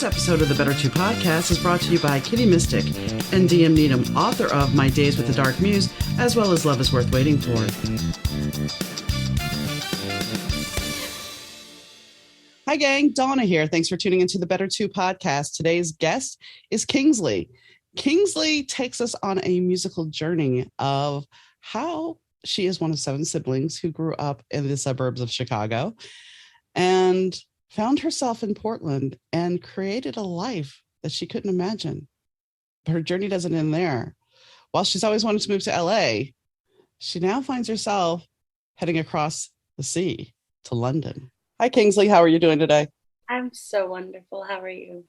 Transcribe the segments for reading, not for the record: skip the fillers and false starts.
episode of the Better Two podcast is brought to you by Kitty Mystic and DM Needham, author of My Days with the Dark Muse, as well as Love is Worth Waiting For. Hi, gang. Donna here. Thanks for tuning into the Better Two podcast. Today's guest is Kingsley. Kingsley takes us on a musical journey of how she is one of 7 siblings who grew up in the suburbs of Chicago and found herself in Portland and created a life that she couldn't imagine. But her journey doesn't end there. While she's always wanted to move to LA, she now finds herself heading across the sea to London. Hi, Kingsley. How are you doing today? I'm so wonderful. How are you?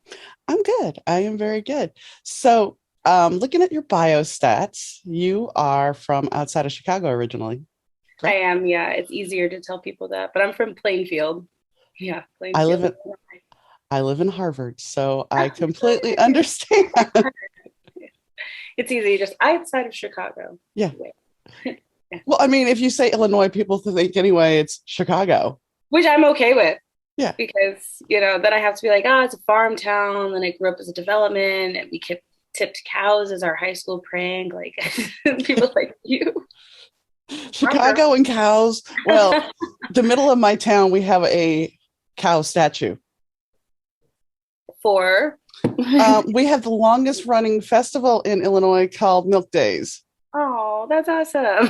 I'm good. I am very good. So looking at your bio stats, you are from outside of Chicago originally. Correct? I am, yeah. It's easier to tell people that, but I'm from Plainfield. Yeah, Plainfield. I live in Harvard, so I completely understand. It's easy, just outside of Chicago. Yeah. Yeah. Well, I mean, if you say Illinois, people think anyway it's Chicago. Which I'm okay with. Yeah. Because, then I have to be like, it's a farm town. Then I grew up as a development and we tipped cows as our high school prank. Like, people like you. Chicago and cows. Well, the middle of my town, we have a cow statue. We have the longest running festival in Illinois called Milk Days. Oh, that's awesome.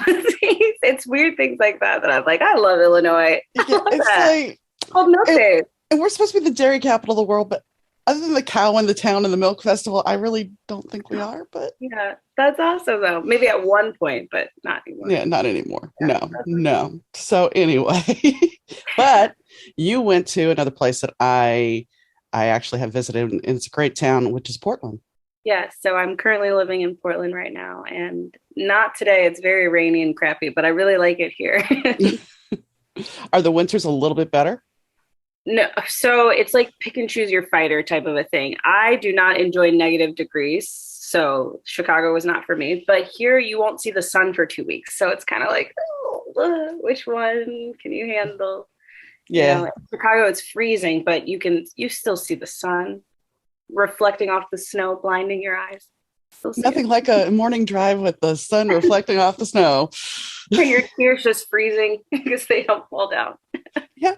It's weird things like that I'm like, I love Illinois. It's called Milk Days. And we're supposed to be the dairy capital of the world, but other than the cow and the town and the milk festival, I really don't think we are. But yeah, that's awesome though. Maybe at one point, but not anymore. Yeah, not anymore. Yeah, no. So anyway, but you went to another place that I actually have visited, and it's a great town, which is Portland. Yeah, so I'm currently living in Portland right now, and not today. It's very rainy and crappy, but I really like it here. Are the winters a little bit better? No, so it's like pick and choose your fighter type of a thing. I do not enjoy negative degrees, so Chicago was not for me. But here you won't see the sun for 2 weeks, so it's kind of like, which one can you handle? Yeah, Chicago, it's freezing, but you still see the sun reflecting off the snow, blinding your eyes. Nothing like a morning drive with the sun reflecting off the snow. Your tears just freezing because they don't fall down. Yeah.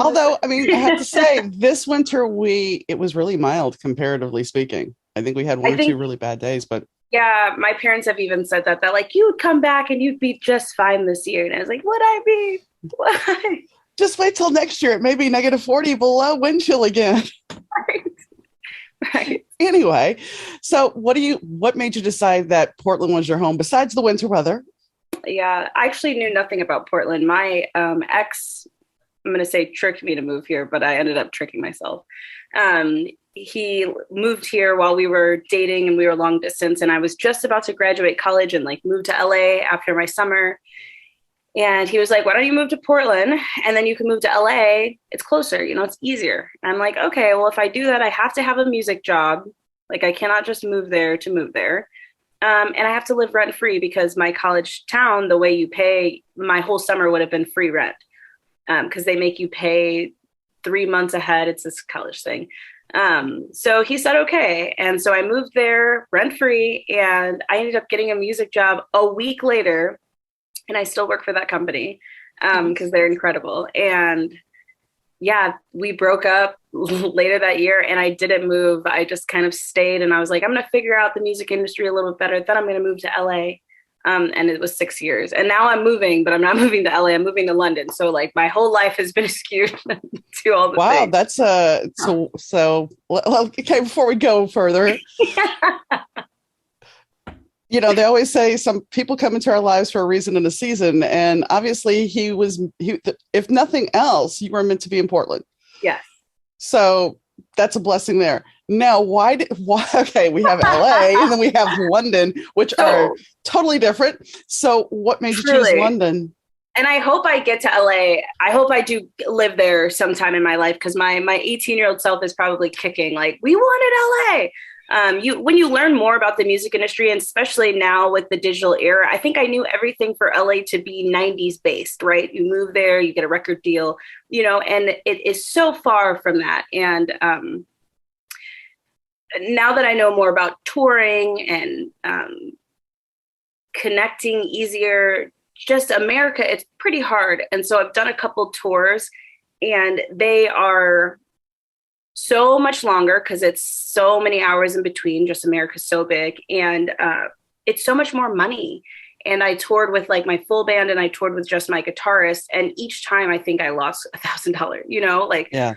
Although, I mean, I have to say, this winter it was really mild, comparatively speaking. I think we had one or two really bad days, but yeah, my parents have even said that. They're like, you would come back and you'd be just fine this year. And I was like, would I be? Why? Just wait till next year. It may be -40 below wind chill again. Right. Anyway, so what made you decide that Portland was your home besides the winter weather? Yeah, I actually knew nothing about Portland. My ex, I'm going to say, tricked me to move here, but I ended up tricking myself. He moved here while we were dating and we were long distance. And I was just about to graduate college and move to LA after my summer. And he was like, why don't you move to Portland? And then you can move to LA. It's closer, it's easier. And I'm like, okay, well, if I do that, I have to have a music job. Like, I cannot just move there to move there. And I have to live rent free because my college town, the way you pay, my whole summer would have been free rent. Because they make you pay 3 months ahead. It's this college thing. So he said, okay. And so I moved there rent free and I ended up getting a music job a week later. And I still work for that company because they're incredible. And yeah, we broke up later that year and I didn't move. I just kind of stayed and I was like, I'm going to figure out the music industry a little bit better. Then I'm going to move to LA. And it was 6 years. And now I'm moving, but I'm not moving to LA. I'm moving to London. So my whole life has been skewed to all the things. Wow, that's so okay, before we go further. They always say some people come into our lives for a reason and a season. And obviously if nothing else, you were meant to be in Portland. Yes. So that's a blessing there. Now, why? Okay, we have LA and then we have London, which are totally different. So what made you choose London? And I hope I get to LA. I hope I do live there sometime in my life because my 18-year-old self is probably kicking we wanted LA. when you learn more about the music industry, and especially now with the digital era, I think I knew everything for LA to be 90s based, right? You move there, you get a record deal, and it is so far from that. And now that I know more about touring and connecting easier, just America, it's pretty hard. And so I've done a couple tours, and they are so much longer because it's so many hours in between. Just America's so big, and it's so much more money. And I toured with like my full band, and I toured with just my guitarist, and each time I think I lost $1,000, like, yeah.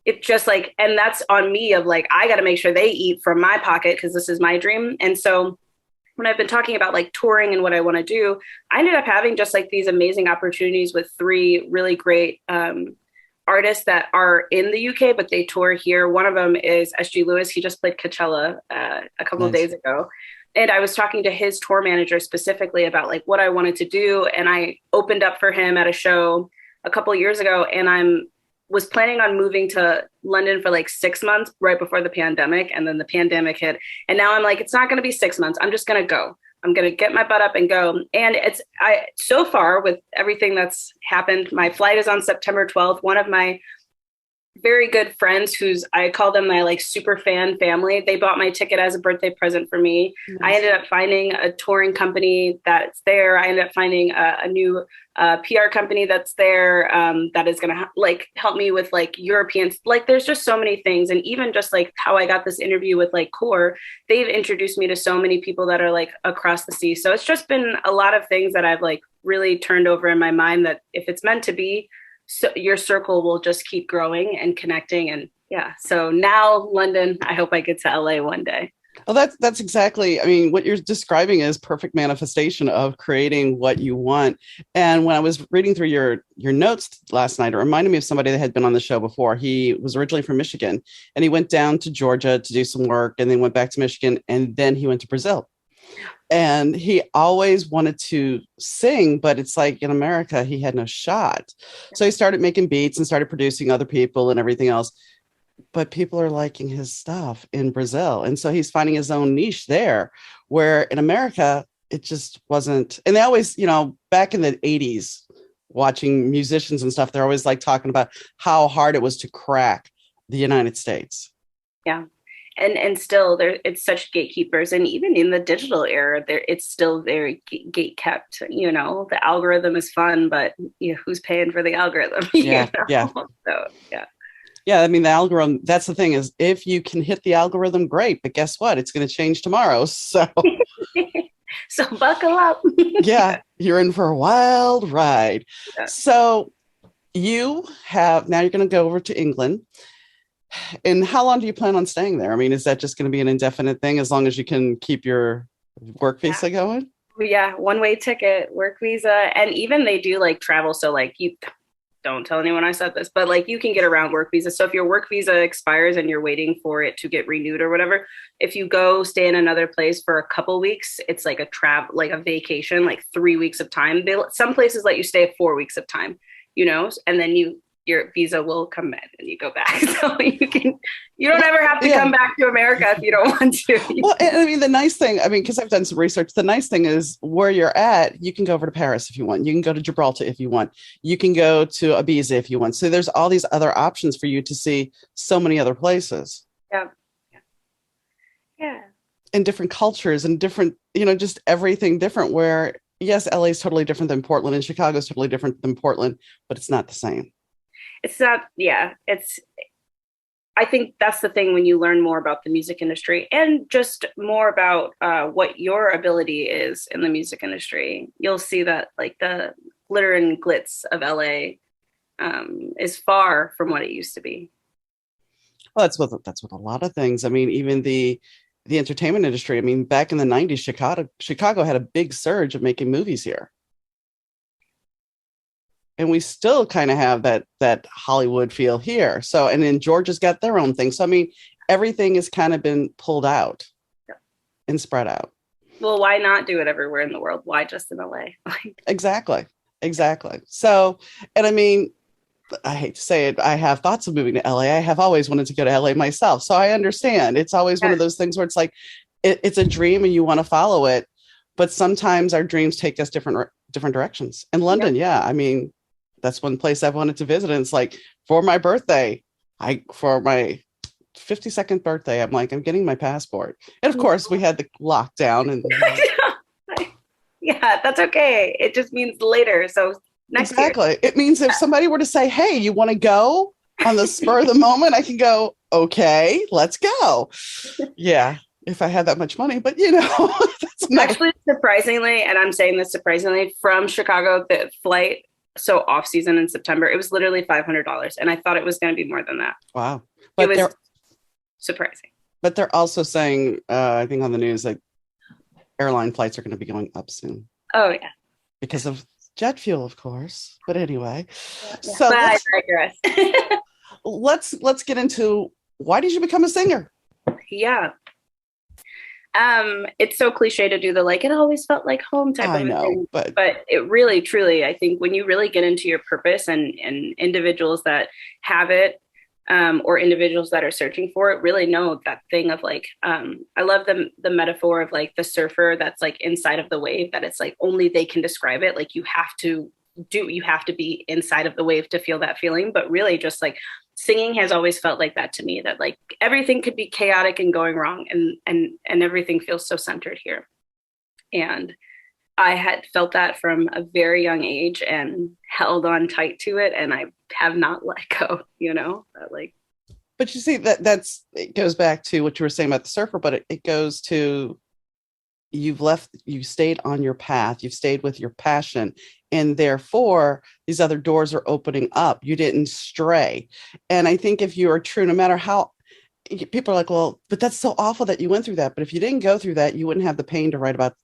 It's just like, and that's on me of like, I got to make sure they eat from my pocket because this is my dream. And so when I've been talking about like touring and what I want to do, I ended up having just like these amazing opportunities with 3 really great artists that are in the UK, but they tour here. One of them is SG Lewis. He just played Coachella a couple of days ago. And I was talking to his tour manager specifically about like what I wanted to do. And I opened up for him at a show a couple of years ago. And was planning on moving to London for like 6 months right before the pandemic. And then the pandemic hit. And now I'm like, it's not going to be 6 months. I'm just going to go. I'm going to get my butt up and go. And so far with everything that's happened, my flight is on September 12th. One of my very good friends I call them my like super fan family. They bought my ticket as a birthday present for me. Nice. I ended up finding a touring company that's there. I ended up finding a new PR company that's there that is going to like help me with like Europeans. Like there's just so many things. And even just like how I got this interview with like Core, they've introduced me to so many people that are like across the sea. So it's just been a lot of things that I've like really turned over in my mind that if it's meant to be, so your circle will just keep growing and connecting. And yeah, so now London, I hope I get to LA one day. Well, that's exactly, I mean, what you're describing is perfect manifestation of creating what you want. And when I was reading through your notes last night, it reminded me of somebody that had been on the show before. He was originally from Michigan, and he went down to Georgia to do some work, and then went back to Michigan, and then he went to Brazil. And he always wanted to sing, but it's like in America, he had no shot. So he started making beats and started producing other people and everything else. But people are liking his stuff in Brazil. And so he's finding his own niche there, where in America, it just wasn't. And they always, back in the 80s, watching musicians and stuff, they're always like talking about how hard it was to crack the United States. Yeah. And still it's such gatekeepers. And even in the digital era, it's still very gate kept. The algorithm is fun, but who's paying for the algorithm? Yeah. Yeah. So, yeah. Yeah, I mean, the algorithm, that's the thing is if you can hit the algorithm, great. But guess what? It's going to change tomorrow. So so buckle up. Yeah, you're in for a wild ride. Yeah. So now you're going to go over to England. And how long do you plan on staying there? I mean, is that just going to be an indefinite thing as long as you can keep your work visa going? Yeah, one-way ticket, work visa. And even they do like travel. So like you don't tell anyone I said this, but like you can get around work visa. So if your work visa expires and you're waiting for it to get renewed or whatever, if you go stay in another place for a couple weeks, it's like a vacation, like 3 weeks of time. Some places let you stay 4 weeks of time, and then your visa will come back and you go back. So you don't ever have to come back to America if you don't want to. Well, I mean, the nice thing, because I've done some research, the nice thing is where you're at, you can go over to Paris if you want. You can go to Gibraltar if you want. You can go to Ibiza if you want. So there's all these other options for you to see so many other places. Yeah. Yeah. And different cultures and different, just everything different where, yes, LA is totally different than Portland and Chicago is totally different than Portland, but it's not the same. It's not, I think that's the thing when you learn more about the music industry and just more about what your ability is in the music industry, you'll see that like the glitter and glitz of LA is far from what it used to be. Well, that's with a lot of things. I mean, even the entertainment industry. I mean, back in the 90s, Chicago had a big surge of making movies here. And we still kind of have that Hollywood feel here. So, and then Georgia's got their own thing. So, I mean, everything has kind of been pulled out and spread out. Well, why not do it everywhere in the world? Why just in LA? Exactly. So, and I mean, I hate to say it, I have thoughts of moving to LA. I have always wanted to go to LA myself. So I understand. It's always one of those things where it's like, it's a dream and you want to follow it. But sometimes our dreams take us different directions. In London, yeah. I mean, that's one place I've wanted to visit. And it's like for my birthday, for my 52nd birthday, I'm like, I'm getting my passport. And of course we had the lockdown and yeah, that's okay. It just means later. So next year. It means if somebody were to say, hey, you want to go on the spur of the moment, I can go, okay, let's go. Yeah. If I had that much money, but that's actually surprisingly, and I'm saying this surprisingly, from Chicago, the flight, so off season in September, it was literally $500. And I thought it was going to be more than that. Wow. But it was surprising. But they're also saying, I think on the news, like airline flights are going to be going up soon. Oh, yeah. Because of jet fuel, of course. But anyway, so I digress. let's get into, why did you become a singer? Yeah. It's so cliche to do the like, it always felt like home type of thing. But it really, truly, I think when you really get into your purpose and individuals that have it, or individuals that are searching for it really know that thing of like, I love the metaphor of like the surfer that's like inside of the wave, that it's like only they can describe it. Like you have to be inside of the wave to feel that feeling. But really just like singing has always felt like that to me, that like everything could be chaotic and going wrong and everything feels so centered here. And I had felt that from a very young age and held on tight to it. And I have not let go, that like. But you see it goes back to what you were saying about the surfer, but it goes to, you've stayed on your path, you've stayed with your passion. And therefore these other doors are opening up. You didn't stray. And I think if you are true, no matter how people are like, well, but that's so awful that you went through that. But if you didn't go through that, you wouldn't have the pain to write about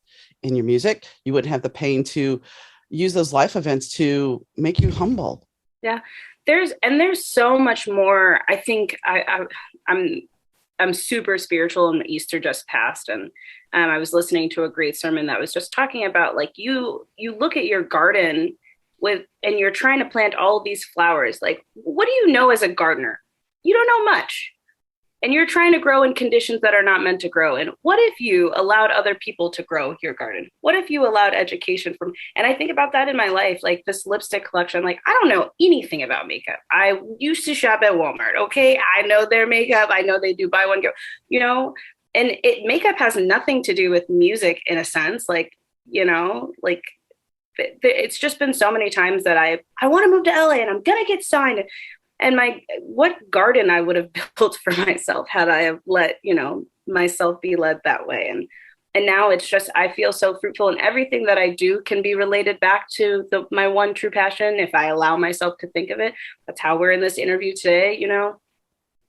in your music. You wouldn't have the pain to use those life events to make you humble. Yeah. There's so much more. I think I'm super spiritual, and Easter just passed. And I was listening to a great sermon that was just talking about like, you look at your garden and you're trying to plant all of these flowers. Like, what do you know as a gardener? You don't know much. And you're trying to grow in conditions that are not meant to grow. And what if you allowed other people to grow your garden? What if you allowed education and I think about that in my life, like this lipstick collection, like I don't know anything about makeup. I used to shop at Walmart. Okay. I know their makeup. I know they do buy one, go, and makeup has nothing to do with music in a sense. Like, like it's just been so many times that I want to move to LA and I'm going to get signed. And what garden I would have built for myself had I have let, myself be led that way. And now it's just, I feel so fruitful, and everything that I do can be related back to my one true passion. If I allow myself to think of it, that's how we're in this interview today,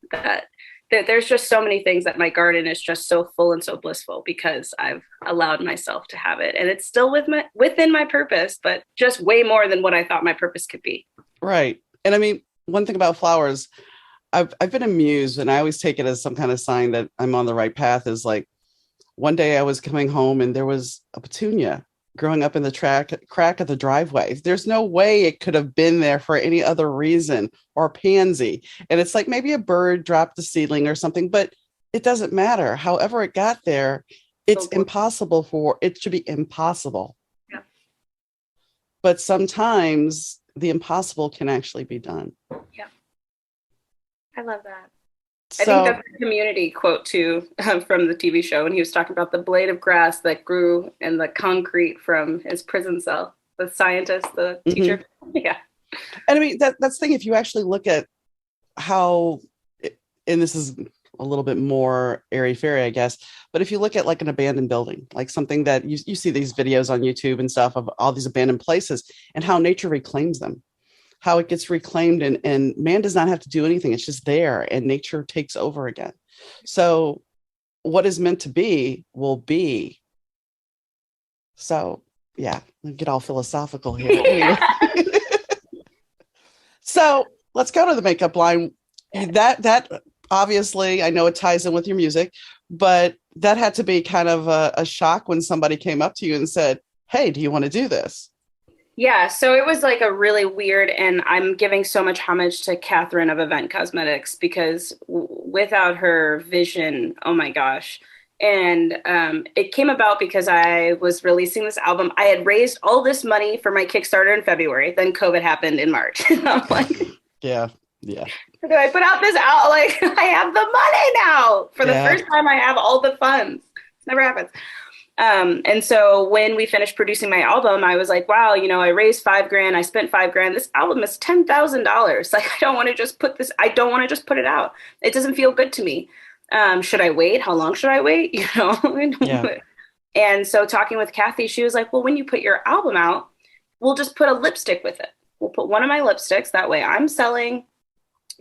that there's just so many things that my garden is just so full and so blissful because I've allowed myself to have it. And it's still within my purpose, but just way more than what I thought my purpose could be. Right. And I mean, one thing about flowers, I've been amused, and I always take it as some kind of sign that I'm on the right path, is like one day I was coming home and there was a petunia growing up in the crack of the driveway. There's no way it could have been there for any other reason, or pansy. And it's like maybe a bird dropped the seedling or something, but it doesn't matter. However it got there, it's impossible for it to be impossible. Yeah. But sometimes the impossible can actually be done. Yeah. I love that. I think that's a Community quote too, from the TV show. And he was talking about the blade of grass that grew in the concrete from his prison cell, the scientist, the teacher. Yeah. And I mean, that's the thing. If you actually look at how, and this is a little bit more airy-fairy, I guess, but if you look at like an abandoned building, like something that you see these videos on YouTube and stuff of all these abandoned places and how nature reclaims them, how it gets reclaimed, and man does not have to do anything. It's just there and nature takes over again. So what is meant to be will be. So yeah, I get all philosophical here. So let's go to the makeup line. That obviously, I know it ties in with your music, but that had to be kind of a shock when somebody came up to you and said, hey, do you want to do this? Yeah, so it was like a really weird, and I'm giving so much homage to Catherine of Event Cosmetics because without her vision, oh my gosh. And it came about because I was releasing this album. I had raised all this money for my Kickstarter in February. Then COVID happened in March. And I'm like, Yeah. Yeah. do I put out this out? Like, I have the money now. For the Yeah. first time, I have all the funds. Never happens. And so when we finished producing my album, I was like, wow, I raised $5,000. I spent $5,000. This album is $10,000. Like, I don't want to just put it out. It doesn't feel good to me. Should I wait? How long should I wait? Yeah. And so talking with Kathy, she was like, well, when you put your album out, we'll just put a lipstick with it. We'll put one of my lipsticks. That way I'm selling.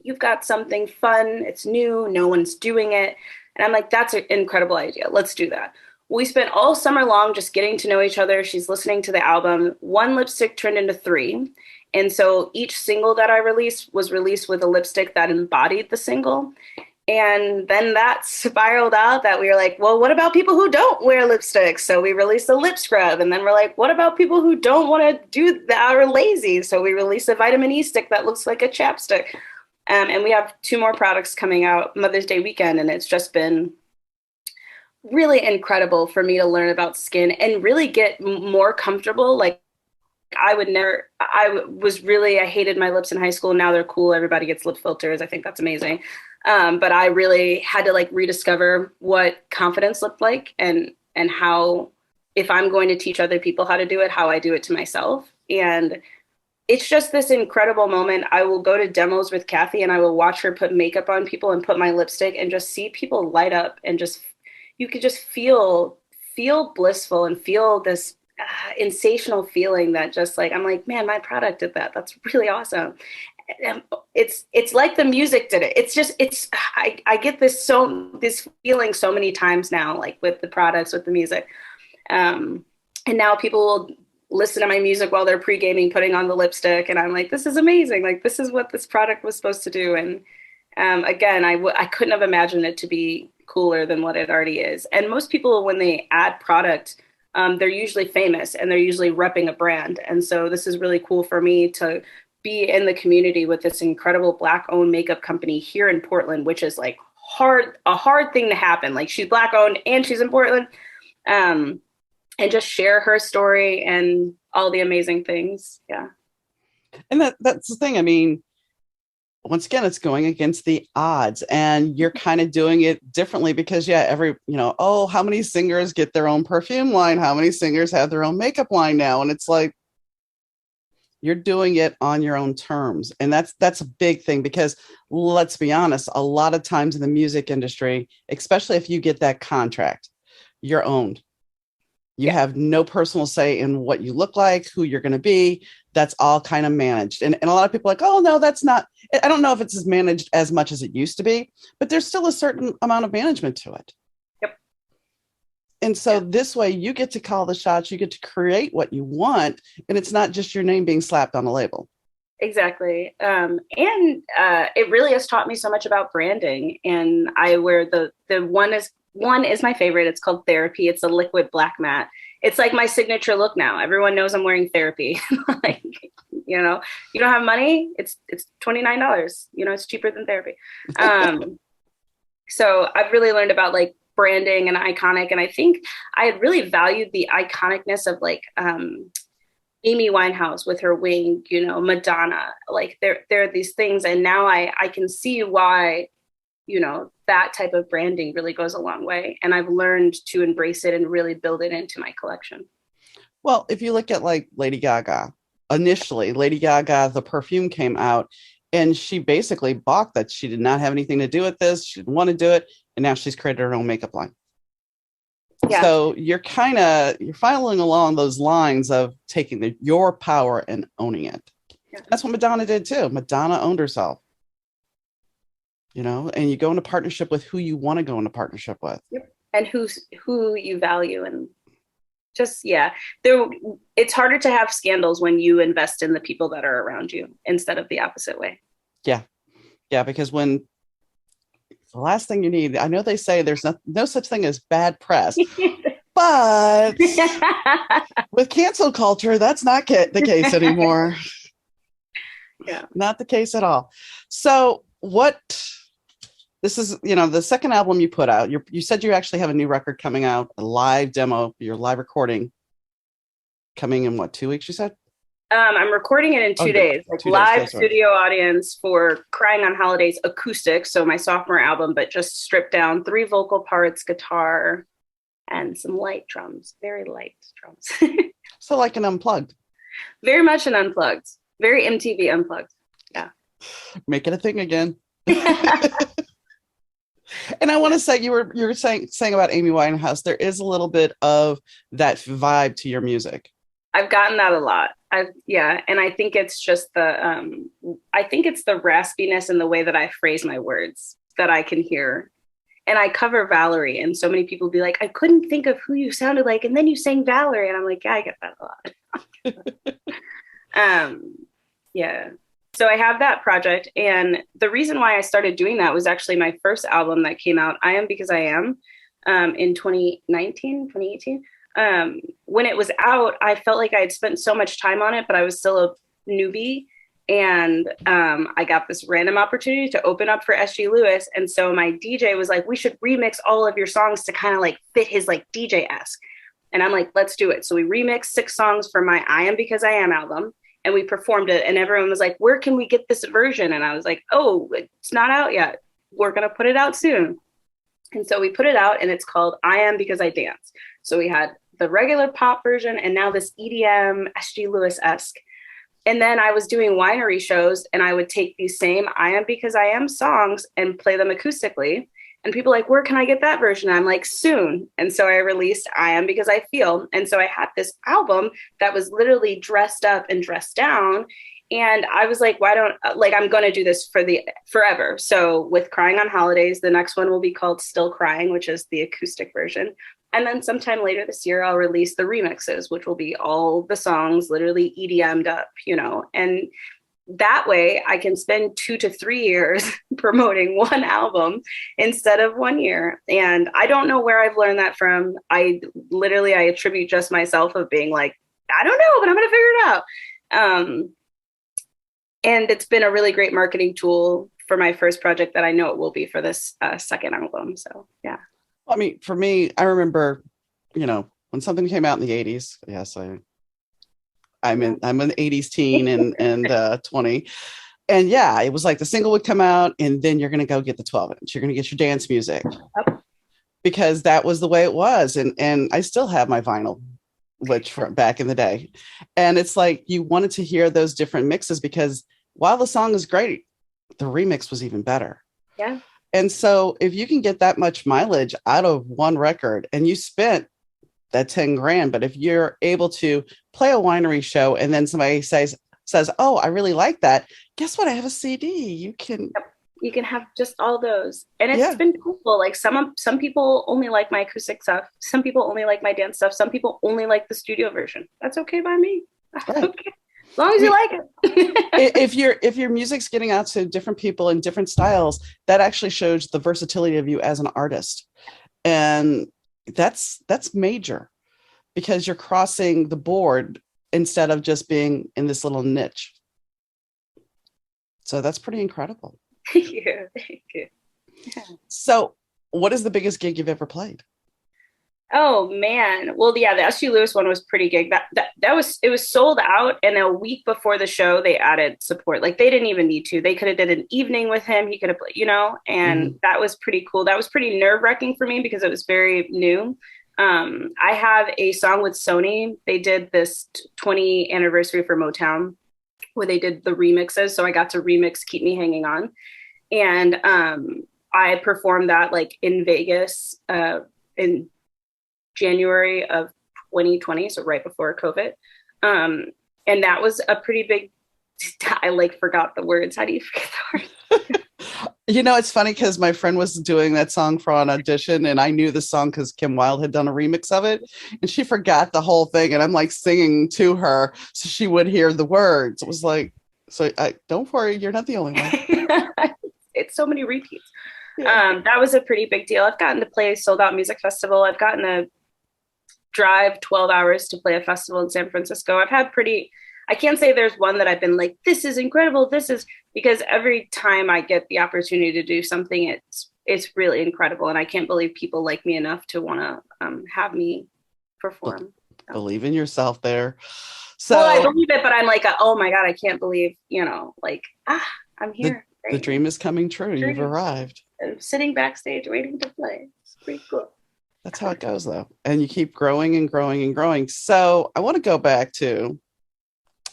You've got something fun. It's new. No one's doing it. And I'm like, that's an incredible idea. Let's do that. We spent all summer long just getting to know each other. She's listening to the album. One lipstick turned into three. And so each single that I released was released with a lipstick that embodied the single. And then that spiraled out that we were like, well, what about people who don't wear lipstick? So we released a lip scrub. And then we're like, what about people who don't want to do that or lazy? So we released a vitamin E stick that looks like a chapstick. And we have two more products coming out Mother's Day weekend. And it's just been really incredible for me to learn about skin and really get more comfortable. Like I hated my lips in high school. Now they're cool. Everybody gets lip filters. I think that's amazing. But I really had to like rediscover what confidence looked like and how, if I'm going to teach other people how to do it, how I do it to myself. And it's just this incredible moment. I will go to demos with Kathy and I will watch her put makeup on people and put my lipstick and just see people light up and just, you could just feel blissful and feel this sensational feeling that just like, I'm like, man, my product did that. That's really awesome. It's like the music did it. I get this feeling so many times now, like with the products, with the music. And now people will listen to my music while they're pre-gaming, putting on the lipstick. And I'm like, this is amazing. Like, this is what this product was supposed to do. And again, I couldn't have imagined it to be cooler than what it already is. And most people, when they add product, they're usually famous and they're usually repping a brand. And so this is really cool for me to be in the community with this incredible Black-owned makeup company here in Portland, which is like a hard thing to happen. Like, she's Black-owned and she's in Portland. And just share her story and all the amazing things. Yeah. And that's the thing. I mean, once again, it's going against the odds and you're kind of doing it differently because how many singers get their own perfume line? How many singers have their own makeup line now? And it's like, you're doing it on your own terms. And that's a big thing because let's be honest, a lot of times in the music industry, especially if you get that contract, you're owned. You have no personal say in what you look like, who you're going to be. That's all kind of managed. And a lot of people are like, oh, no, that's not. I don't know if it's as managed as much as it used to be, but there's still a certain amount of management to it. Yep. And so this way you get to call the shots, you get to create what you want, and it's not just your name being slapped on a label. Exactly. And it really has taught me so much about branding. And I wear the one is my favorite. It's called Therapy. It's a liquid black matte. It's like my signature look now. Everyone knows I'm wearing Therapy. Like, you don't have money. It's $29. It's cheaper than Therapy. So I've really learned about like branding and iconic. And I think I had really valued the iconicness of like, Amy Winehouse with her wing, Madonna, like there are these things. And now I can see why, that type of branding really goes a long way. And I've learned to embrace it and really build it into my collection. Well, if you look at like Lady Gaga, initially, Lady Gaga, the perfume came out and she basically balked that she did not have anything to do with this. She didn't want to do it. And now she's created her own makeup line. Yeah. So you're following along those lines of taking your power and owning it. Yeah. That's what Madonna did too. Madonna owned herself, and you go into partnership with who you want to go into partnership with. Yep. And who you value. And just, it's harder to have scandals when you invest in the people that are around you instead of the opposite way. Yeah. Yeah. Because when the last thing you need, I know they say there's no such thing as bad press, But with cancel culture, that's not the case anymore. Yeah. Not the case at all. So this is, the second album you put out. You said you actually have a new record coming out, a live demo, your live recording coming in 2 weeks, you said? I'm recording it in 2 days, like 2 days, live right. studio audience for Crying on Holidays acoustic. So my sophomore album, but just stripped down 3 vocal parts, guitar, and some light drums, very light drums. So like an unplugged. Very much an unplugged, very MTV unplugged. Yeah. Make it a thing again. And I want to say, you were saying about Amy Winehouse, there is a little bit of that vibe to your music. I've gotten that a lot. And I think it's just the raspiness in the way that I phrase my words that I can hear. And I cover Valerie, and so many people be like, I couldn't think of who you sounded like, and then you sang Valerie, and I'm like, yeah, I get that a lot. Yeah. So I have that project, and the reason why I started doing that was actually my first album that came out, I Am Because I Am, in 2018. When it was out, I felt like I had spent so much time on it, but I was still a newbie. And I got this random opportunity to open up for S.G. Lewis. And so my DJ was like, we should remix all of your songs to kind of like fit his like DJ-esque. And I'm like, let's do it. So we remixed 6 songs for my I Am Because I Am album. And we performed it. And everyone was like, where can we get this version? And I was like, oh, it's not out yet. We're going to put it out soon. And so we put it out, and it's called I Am Because I Dance. So we had the regular pop version and now this EDM S.G. Lewis-esque. And then I was doing winery shows, and I would take these same I Am Because I Am songs and play them acoustically. And people like, where can I get that version? I'm like, soon. And so I released I Am Because I Feel. And so I had this album that was literally dressed up and dressed down. And I was like, I'm going to do this forever. So with Crying on Holidays, the next one will be called Still Crying, which is the acoustic version. And then sometime later this year, I'll release the remixes, which will be all the songs literally EDM'd up, and that way I can spend 2 to 3 years promoting one album instead of 1 year. And I don't know where I've learned that from. I attribute just myself of being like, I don't know, but I'm going to figure it out. And it's been a really great marketing tool for my first project that I know it will be for this second album. So, yeah. I mean, for me, I remember, when something came out in the 80s. Yes, I'm an 80s teen and 20. And yeah, it was like the single would come out, and then you're going to go get the 12-inch. You're going to get your dance music. Yep. Because that was the way it was. And I still have my vinyl, which from back in the day. And it's like you wanted to hear those different mixes, because while the song is great, the remix was even better. Yeah. And so if you can get that much mileage out of one record, and you spent that 10 grand, but if you're able to play a winery show and then somebody says, oh, I really like that. Guess what? I have a CD. You can have just all those. And it's been cool. Like some people only like my acoustic stuff. Some people only like my dance stuff. Some people only like the studio version. That's okay by me. Right. Okay. As long as you like it. if your music's getting out to different people in different styles, that actually shows the versatility of you as an artist. And that's major, because you're crossing the board instead of just being in this little niche. So that's pretty incredible. Thank you. Yeah. So what is the biggest gig you've ever played? Oh man. Well, yeah, the S.G. Lewis one was pretty gig. It was sold out, and a week before the show they added support. Like they didn't even need to. They could have did an evening with him. He could have played, and that was pretty cool. That was pretty nerve-wracking for me because it was very new. I have a song with Sony. They did this 20th anniversary for Motown where they did the remixes. So I got to remix Keep Me Hanging On. And I performed that like in Vegas in January of 2020, so right before COVID. And that was a pretty big, I forgot the words. How do you forget the words? It's funny because my friend was doing that song for an audition, and I knew the song because Kim Wilde had done a remix of it, and she forgot the whole thing, and I'm like singing to her so she would hear the words. It was like, don't worry, you're not the only one. It's so many repeats. Yeah. That was a pretty big deal. I've gotten to play sold out music festival. I've gotten to drive 12 hours to play a festival in San Francisco. I can't say there's one that I've been like, this is incredible. Because every time I get the opportunity to do something, it's really incredible. And I can't believe people like me enough to want to have me perform. Believe in yourself there. So, well, I believe it, but I'm like, oh my God, I can't believe, I'm here. The dream is coming true. You've arrived. I'm sitting backstage waiting to play. It's pretty cool. That's how it goes, though. And you keep growing and growing and growing. So I want to go back to,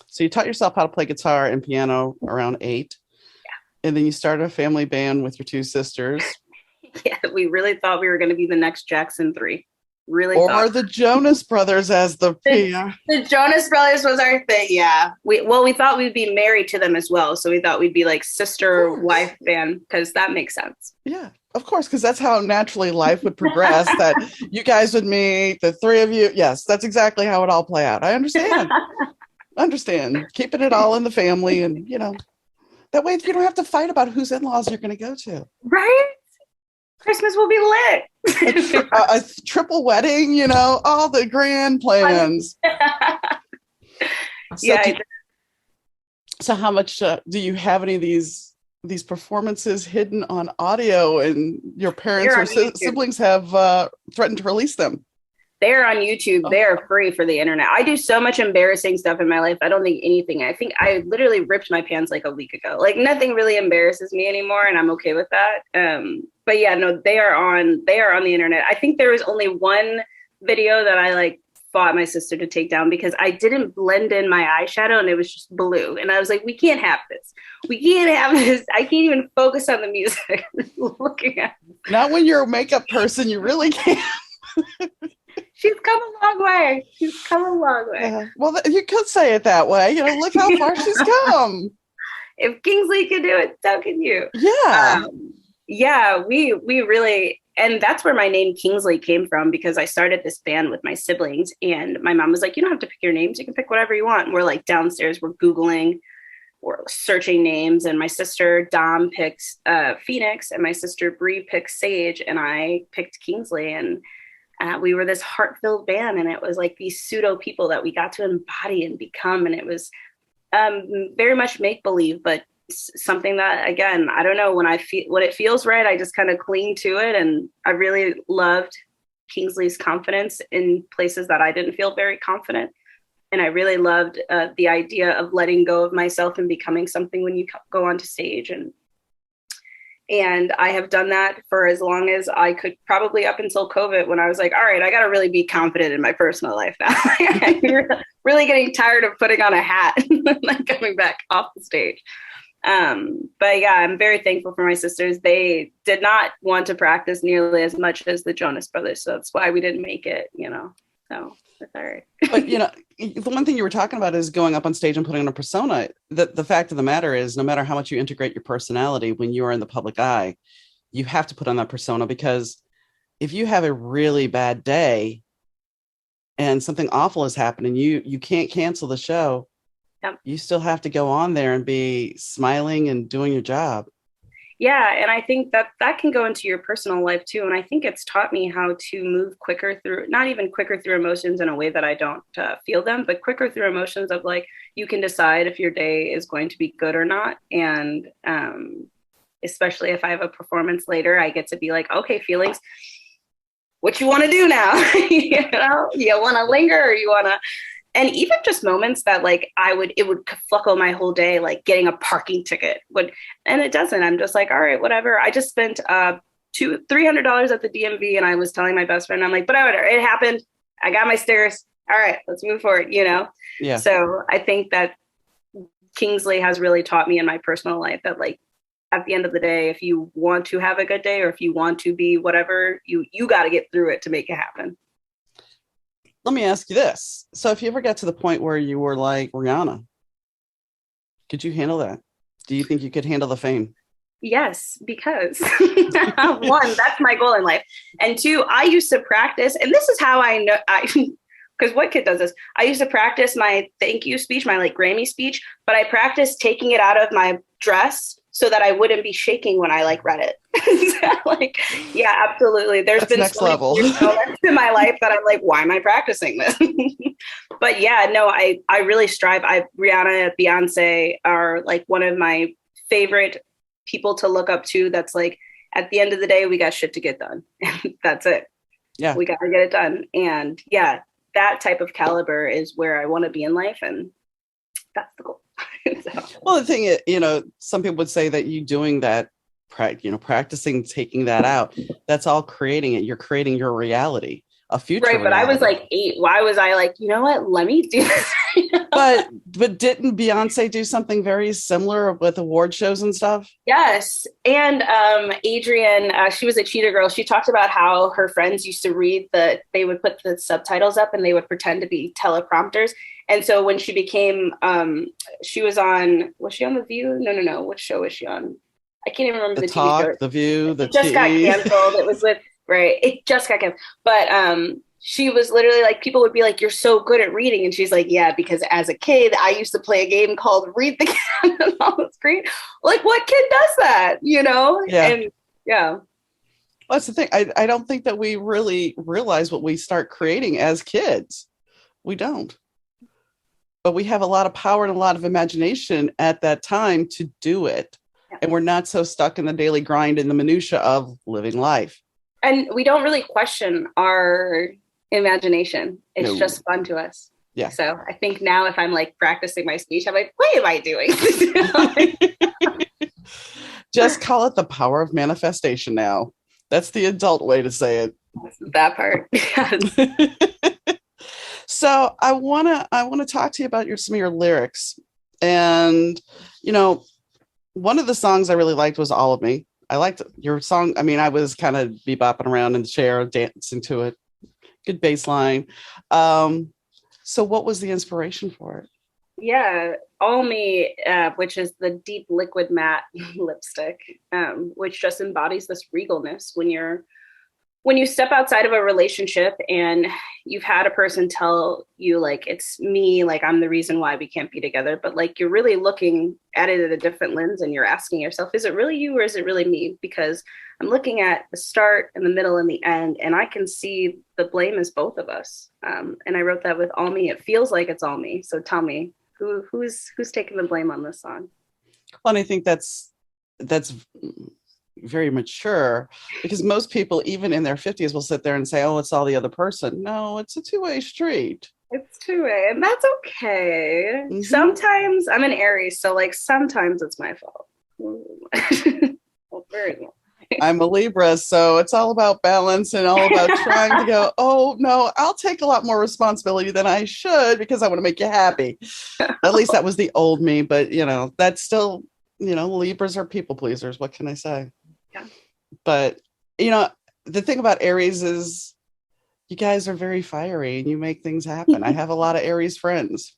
so you taught yourself how to play guitar and piano around 8. Yeah. And then you started a family band with your 2 sisters. Yeah, we really thought we were going to be the next Jackson 3. Really or thought. The Jonas Brothers as the Jonas Brothers was our thing. Yeah. We thought we'd be married to them as well. So we thought we'd be like sister wife band, because that makes sense. Yeah, of course, because that's how naturally life would progress. That you guys would meet, the 3 of you. Yes, that's exactly how it all play out. I understand. Keeping it all in the family, and that way you don't have to fight about whose in-laws you're going to go to. Right. Christmas will be lit. a triple wedding, all the grand plans. So how much do you have any of these performances hidden on audio, and your parents or siblings have threatened to release them? They're on YouTube. Oh. They're free for the internet. I do so much embarrassing stuff in my life. I don't think anything. I think I literally ripped my pants like a week ago. Like nothing really embarrasses me anymore, and I'm okay with that. But yeah, no, they are on the internet. I think there was only one video that I fought my sister to take down because I didn't blend in my eyeshadow and it was just blue. And I was like, we can't have this. We can't have this. I can't even focus on the music. Looking at it. Not when you're a makeup person, you really can't. She's come a long way. Well, you could say it that way. Look how far she's come. If Kingsley can do it, so can you. Yeah. We really, and that's where my name Kingsley came from, because I started this band with my siblings, and my mom was like, you don't have to pick your names. You can pick whatever you want. And we're downstairs, we're Googling, we're searching names. And my sister Dom picks Phoenix, and my sister Bree picks Sage, and I picked Kingsley. And we were this heart-filled band, and it was these pseudo people that we got to embody and become. And it was very much make-believe, but something that, again, I don't know, when it feels right, I just kind of cling to it. And I really loved Kingsley's confidence in places that I didn't feel very confident. And I really loved the idea of letting go of myself and becoming something when you go onto stage. And I have done that for as long as I could, probably up until COVID, when I was like, all right, I got to really be confident in my personal life now. I'm really getting tired of putting on a hat and coming back off the stage. But yeah, I'm very thankful for my sisters. They did not want to practice nearly as much as the Jonas Brothers. So that's why we didn't make it, so that's all right. But, the one thing you were talking about is going up on stage and putting on a persona. The fact of the matter is, no matter how much you integrate your personality, when you are in the public eye, you have to put on that persona, because if you have a really bad day and something awful has happened and you can't cancel the show, yep, you still have to go on there and be smiling and doing your job. Yeah. And I think that can go into your personal life too. And I think it's taught me how to move quicker through, not even quicker through emotions in a way that I don't feel them, but quicker through emotions of you can decide if your day is going to be good or not. And especially if I have a performance later, I get to be like, okay, feelings, what you want to do now? You want to linger, or you want to. And even just moments that it would fuckle my whole day, getting a parking ticket and it doesn't. I'm just all right, whatever. I just spent $300 at the DMV, and I was telling my best friend, I'm like, but whatever, it happened. I got my stickers. All right, let's move forward, Yeah. So I think that Kingsley has really taught me in my personal life that at the end of the day, if you want to have a good day, or if you want to be whatever, you got to get through it to make it happen. Let me ask you this. So if you ever get to the point where you were like Rihanna, could you handle that? Do you think you could handle the fame? Yes, because 1, that's my goal in life. And 2, I used to practice, and this is how I know, because what kid does this? I used to practice my thank you speech, my Grammy speech, but I practiced taking it out of my dress so that I wouldn't be shaking when I like read it. Like, yeah, absolutely. There's That's been next so many level moments in my life that I'm like, why am I practicing this? But yeah, no, I really strive. Rihanna, Beyonce are like one of my favorite people to look up to. That's like, at the end of the day, we got shit to get done. That's it. Yeah. We got to get it done. And yeah, that type of caliber is where I want to be in life. And that's the goal. So. Well, the thing is, some people would say that you doing that, practicing taking that out, that's all creating it. You're creating your reality, a future right, but reality. I was like 8. Why was I like, you know what? Let me do this. But didn't Beyonce do something very similar with award shows and stuff? Yes. And Adrienne, she was a Cheetah Girl. She talked about how her friends used to they would put the subtitles up and they would pretend to be teleprompters. And so when she became, was she on The View? No. What show was she on? I can't even remember the TV Talk, show. The View, it just got canceled. It was with, right. It just got canceled. But she was literally like, people would be like, you're so good at reading. And she's like, yeah, because as a kid, I used to play a game called Read the Cat on the Screen. Like, what kid does that? Yeah. And yeah. Well, that's the thing. I don't think that we really realize what we start creating as kids. We don't. But we have a lot of power and a lot of imagination at that time to do it. Yeah. And we're not so stuck in the daily grind and the minutia of living life. And we don't really question our imagination. It's just fun to us. Yeah. So I think now if I'm like practicing my speech, I'm like, what am I doing? Just call it the power of manifestation now. That's the adult way to say it. That part. So I wanna talk to you about some of your lyrics. And one of the songs I really liked was All of Me. I liked your song. I mean, I was kind of bebopping around in the chair, dancing to it. Good bass line. So what was the inspiration for it? Yeah, All Me, which is the deep liquid matte lipstick, which just embodies this regalness when you step outside of a relationship and you've had a person tell you like, it's me, like I'm the reason why we can't be together, but like you're really looking at it at a different lens and you're asking yourself, is it really you or is it really me? Because I'm looking at the start and the middle and the end, and I can see the blame is both of us. And I wrote that with All Me. It feels like it's all me. So tell me, who's taking the blame on this song? Well, and I think that's very mature, because most people, even in their 50s, will sit there and say, oh, it's all the other person. No, it's a two-way street. It's two-way, and that's okay. Mm-hmm. Sometimes I'm an Aries, so like sometimes it's my fault. Well, very well. I'm a Libra, so it's all about balance and all about trying to go, oh no, I'll take a lot more responsibility than I should because I want to make you happy. At least that was the old me, but that's still, Libras are people pleasers. What can I say? Yeah. But, the thing about Aries is you guys are very fiery and you make things happen. I have a lot of Aries friends.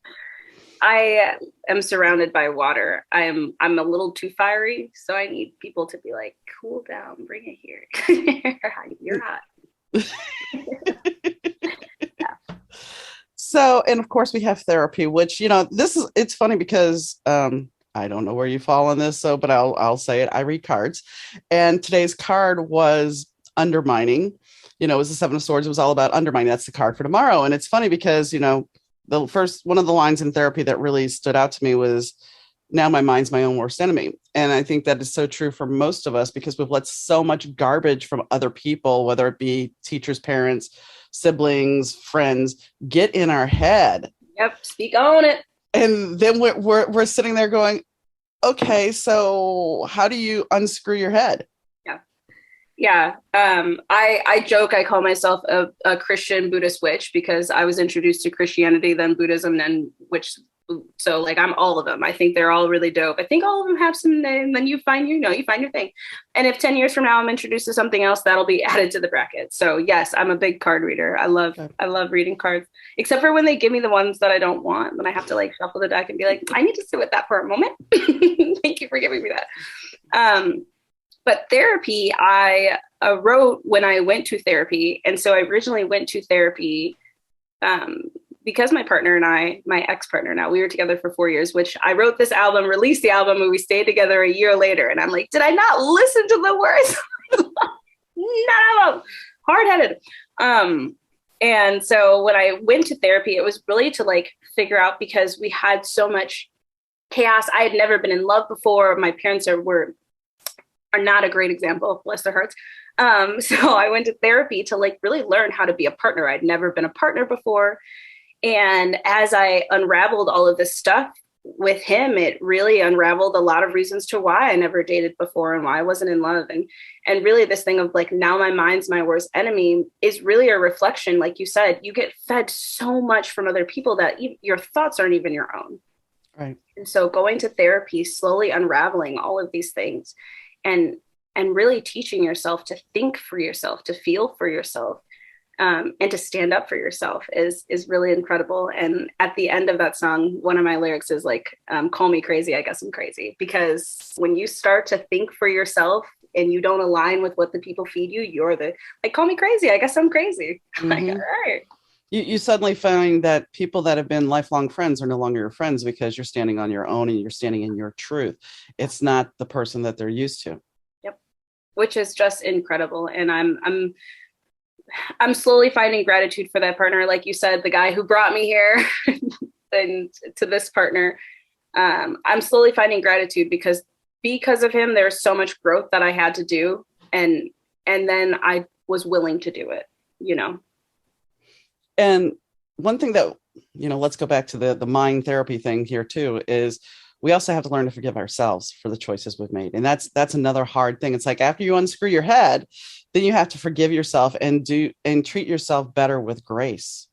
I am surrounded by water. I'm a little too fiery, so I need people to be like, cool down, bring it here. You're hot. Yeah. So, and of course we have therapy, which, it's funny because I don't know where you fall on this, but I'll say it. I read cards, and today's card was undermining. It was the Seven of Swords. It was all about undermining. That's the card for tomorrow. And it's funny because, the first one of the lines in therapy that really stood out to me was, now my mind's my own worst enemy. And I think that is so true for most of us because we've let so much garbage from other people, whether it be teachers, parents, siblings, friends, get in our head. Yep. Speak on it. And then we're sitting there going, okay, so how do you unscrew your head? Yeah. I joke, I call myself a Christian Buddhist witch because I was introduced to Christianity, then Buddhism, then witch. So like I'm all of them. I think they're all really dope. I think all of them have some name. Then you find your thing. And if 10 years from now I'm introduced to something else, that'll be added to the bracket. So yes, I'm a big card reader. I love reading cards, except for when they give me the ones that I don't want. Then I have to like shuffle the deck and be like, I need to sit with that for a moment. Thank you for giving me that. But therapy, I wrote when I went to therapy. And so I originally went to therapy because my partner and I, my ex-partner now, we were together for 4 years, which I wrote this album, released the album, and we stayed together a year later. And I'm like, did I not listen to the words? None of them. Hard-headed. And so when I went to therapy, it was really to like figure out, because we had so much chaos. I had never been in love before. My parents are not a great example, bless their hearts. So I went to therapy to like really learn how to be a partner. I'd never been a partner before. And as I unraveled all of this stuff with him, it really unraveled a lot of reasons to why I never dated before and why I wasn't in love. And really this thing of like, now my mind's my worst enemy is really a reflection. Like you said, you get fed so much from other people that your thoughts aren't even your own. Right. And so going to therapy, slowly unraveling all of these things and really teaching yourself to think for yourself, to feel for yourself, and to stand up for yourself is really incredible. And at the end of that song, one of my lyrics is like, call me crazy, I guess I'm crazy. Because when you start to think for yourself and you don't align with what the people feed you, you're like, call me crazy, I guess I'm crazy. Mm-hmm. Like, all right. You suddenly find that people that have been lifelong friends are no longer your friends because you're standing on your own and you're standing in your truth. It's not the person that they're used to. Yep. Which is just incredible. And I'm slowly finding gratitude for that partner. Like you said, the guy who brought me here and to this partner, I'm slowly finding gratitude because of him, there's so much growth that I had to do. And then I was willing to do it, you know? And one thing that, let's go back to the mind therapy thing here too, is we also have to learn to forgive ourselves for the choices we've made. And that's another hard thing. It's like after you unscrew your head, then you have to forgive yourself and treat yourself better with grace.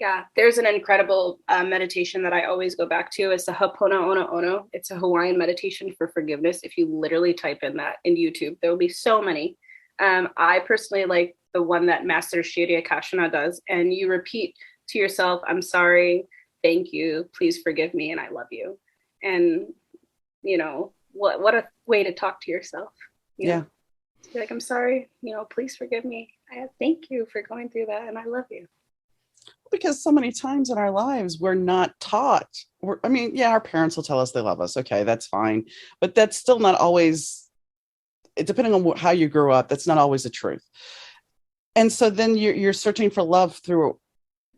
Yeah. There's an incredible meditation that I always go back to. It's the Hapona Ono Ono. It's a Hawaiian meditation for forgiveness. If you literally type in that in YouTube, there will be so many. I personally like the one that Master Shirya Kashina does. And you repeat to yourself, I'm sorry, thank you, please forgive me, and I love you. And, what a way to talk to yourself. You know? Be like, I'm sorry, please forgive me. I thank you for going through that, and I love you. Because so many times in our lives, we're not taught. Our parents will tell us they love us. Okay, that's fine. But that's still not always, depending on how you grew up, that's not always the truth. And so then you're searching for love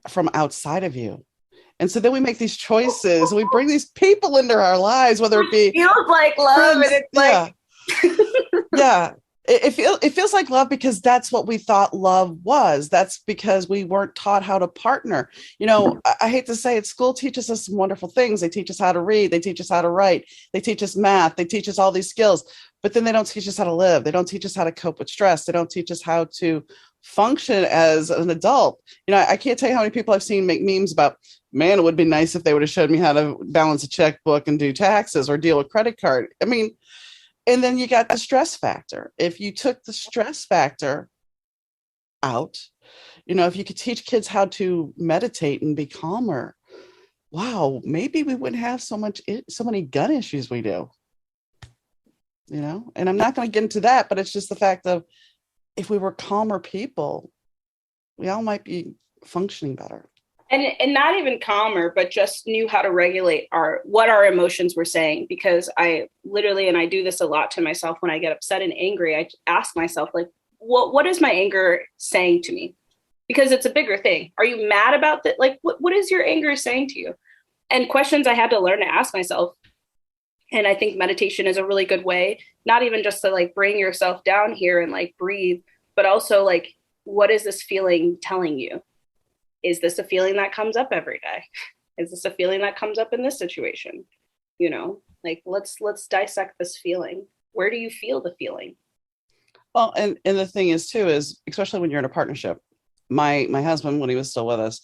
from outside of you. And so then we make these choices. We bring these people into our lives, whether it be it feels like love, friends, and it's like yeah. It feels like love because that's what we thought love was. That's because we weren't taught how to partner. I hate to say it, school teaches us some wonderful things. They teach us how to read. They teach us how to write. They teach us math. They teach us all these skills, but then they don't teach us how to live. They don't teach us how to cope with stress. They don't teach us how to function as an adult. I can't tell you how many people I've seen make memes about, man, it would be nice if they would have showed me how to balance a checkbook and do taxes or deal with credit card. And then you got the stress factor. If you took the stress factor out, if you could teach kids how to meditate and be calmer, wow, maybe we wouldn't have so many gun issues we do. And I'm not going to get into that, but it's just the fact of if we were calmer people, we all might be functioning better. And not even calmer, but just knew how to regulate what our emotions were saying. Because I literally, and I do this a lot to myself when I get upset and angry, I ask myself, like, what is my anger saying to me? Because it's a bigger thing. Are you mad about that? Like, what is your anger saying to you? And questions I had to learn to ask myself. And I think meditation is a really good way, not even just to like bring yourself down here and like breathe, but also like, what is this feeling telling you? Is this a feeling that comes up every day? Is this a feeling that comes up in this situation? Like let's dissect this feeling. Where do you feel the feeling? Well, and the thing is too, is especially when you're in a partnership, my husband, when he was still with us,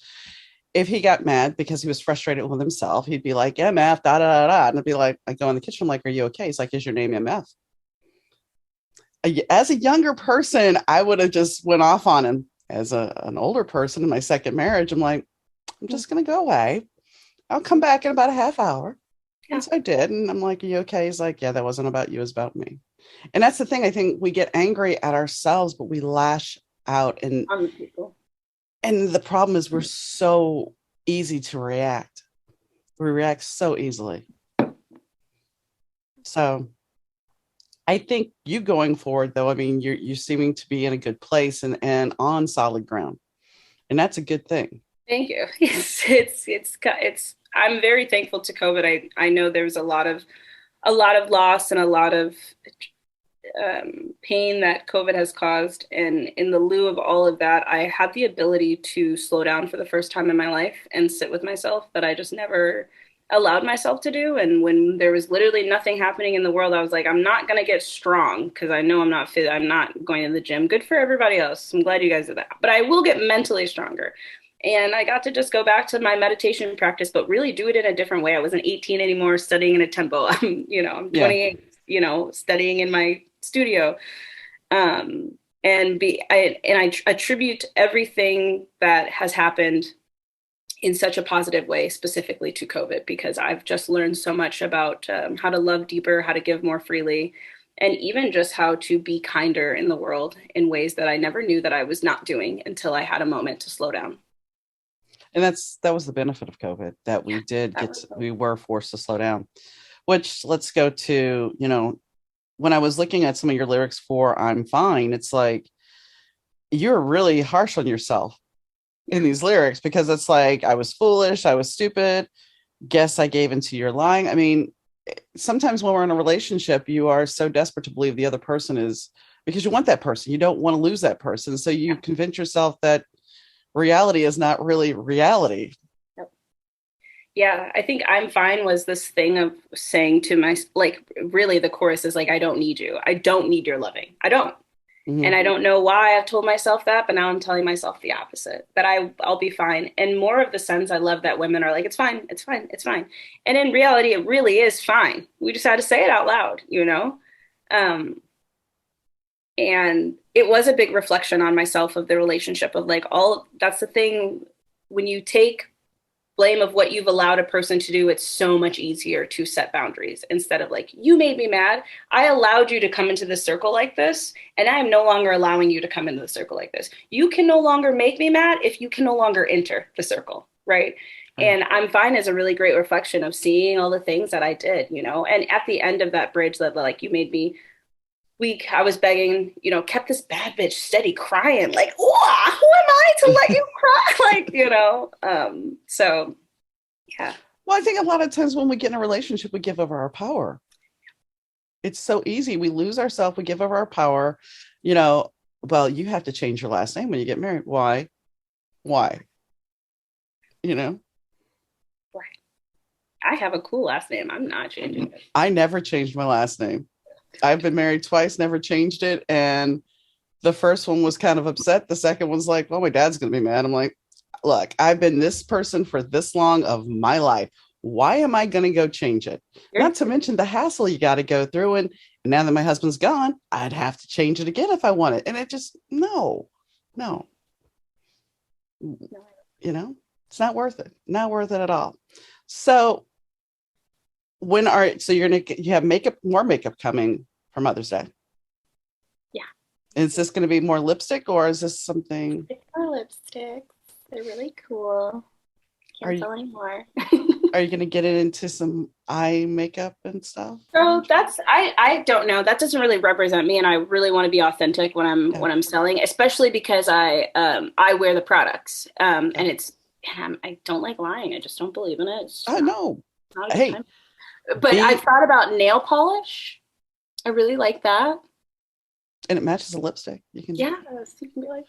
if he got mad because he was frustrated with himself, he'd be like, MF, da, da, da, da. And I'd be like, I go in the kitchen, I'm like, are you okay? He's like, is your name MF? As a younger person, I would have just went off on him. As an older person in my second marriage, I'm like, I'm just going to go away. I'll come back in about a half hour. Yeah. So I did. And I'm like, are you okay? He's like, yeah, that wasn't about you. It was about me. And that's the thing. I think we get angry at ourselves, but we lash out and And the problem is we're so easy to react. We react so easily. So I think you going forward though, I mean, you're seeming to be in a good place and on solid ground. And that's a good thing. Thank you. It's I'm very thankful to COVID. I know there's a lot of loss and a lot of pain that COVID has caused. And in the lieu of all of that, I had the ability to slow down for the first time in my life and sit with myself that I just never allowed myself to do. And when there was literally nothing happening in the world, I was like, I'm not going to get strong because I know I'm not fit. I'm not going to the gym. Good for everybody else. I'm glad you guys did that. But I will get mentally stronger. And I got to just go back to my meditation practice, but really do it in a different way. I wasn't 18 anymore studying in a temple. I'm Yeah. 28, studying in my studio. I attribute everything that has happened in such a positive way, specifically to COVID, because I've just learned so much about how to love deeper, how to give more freely, and even just how to be kinder in the world in ways that I never knew that I was not doing until I had a moment to slow down. And that was the benefit of COVID, that we were forced to slow down. Which, let's go to, when I was looking at some of your lyrics for I'm Fine, it's like you're really harsh on yourself in these lyrics, because it's like, I was foolish, I was stupid, guess I gave into your lying. I mean, sometimes when we're in a relationship, you are so desperate to believe the other person is, because you want that person, you don't want to lose that person. So you convince yourself that reality is not really reality. Yeah, I think I'm Fine was this thing of saying to my, like, really the chorus is like, I don't need you. I don't need your loving. I don't. And I don't know why I've told myself that, but now I'm telling myself the opposite, that I'll be fine. And more of the sense I love that women are like, it's fine, it's fine, it's fine. And in reality, it really is fine. We just had to say it out loud, And it was a big reflection on myself of the relationship of like that's the thing. When you take blame of what you've allowed a person to do, it's so much easier to set boundaries instead of like, you made me mad. I allowed you to come into the circle like this, and I am no longer allowing you to come into the circle like this. You can no longer make me mad if you can no longer enter the circle, right? And I'm Fine is a really great reflection of seeing all the things that I did, and at the end of that bridge that like you made me weak, I was begging, kept this bad bitch steady crying, like, who am I to let you cry? So yeah. Well, I think a lot of times when we get in a relationship, we give over our power. It's so easy. We lose ourselves, we give over our power. Well, you have to change your last name when you get married. Why? Why? Right. I have a cool last name. I'm not changing it. I never changed my last name. I've been married twice, never changed it. And the first one was kind of upset. The second one's like, well, my dad's going to be mad. I'm like, look, I've been this person for this long of my life. Why am I going to go change it? Not to mention the hassle you got to go through. And now that my husband's gone, I'd have to change it again if I want it. And it just, no. It's not worth it. Not worth it at all. So you have more makeup coming for Mother's Day? Yeah. Is this going to be more lipstick, or is this something? It's more lipsticks. They're really cool. Can't tell anymore. Are you going to get it into some eye makeup and stuff? So I don't know. That doesn't really represent me, and I really want to be authentic when I'm selling, especially because I wear the products. And I don't like lying. I just don't believe in it. I know. Hey. But I thought about nail polish. I really like that. And it matches the lipstick. You can be like,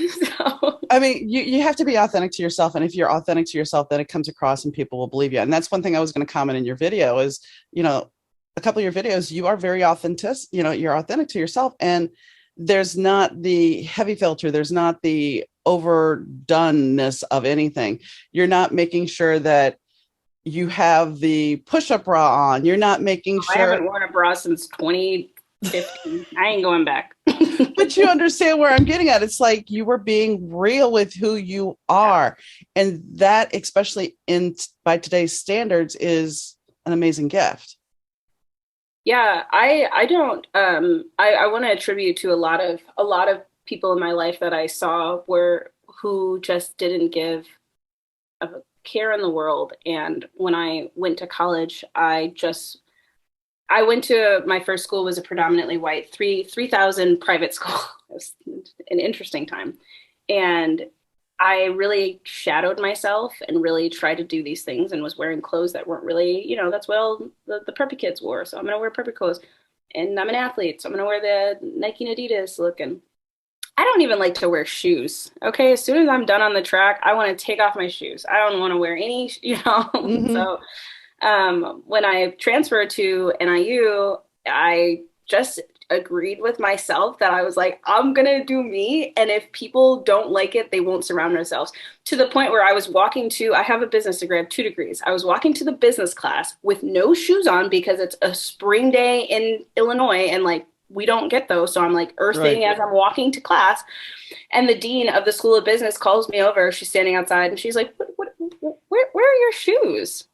so. I mean, you have to be authentic to yourself. And if you're authentic to yourself, then it comes across and people will believe you. And that's one thing I was going to comment in your video is, a couple of your videos, you are very authentic. You're authentic to yourself. And there's not the heavy filter. There's not the overdoneness of anything. You're not making sure that you have the push-up bra on. You're not making sure. I haven't worn a bra since 2015. I ain't going back. But you understand where I'm getting at. It's like you were being real with who you are. And that, especially by today's standards, is an amazing gift. Yeah, I don't I want to attribute to a lot of people in my life that I saw who just didn't give a care in the world. And when I went to college, I went to my first school was a predominantly white 3,000 private school. It was an interesting time. And I really shadowed myself and really tried to do these things and was wearing clothes that weren't really, that's what all the preppy kids wore. So I'm going to wear preppy clothes. And I'm an athlete, so I'm going to wear the Nike and Adidas look. And I don't even like to wear shoes. Okay. As soon as I'm done on the track, I want to take off my shoes. I don't want to wear any, Hmm. So when I transferred to NIU, I just agreed with myself that I was like, I'm gonna do me. And if people don't like it, they won't surround themselves. To the point where I have a business degree, I have 2 degrees. I was walking to the business class with no shoes on because it's a spring day in Illinois and like we don't get those. So I'm like earthing Right. as I'm walking to class. And the dean of the School of Business calls me over. She's standing outside and she's like, where are your shoes?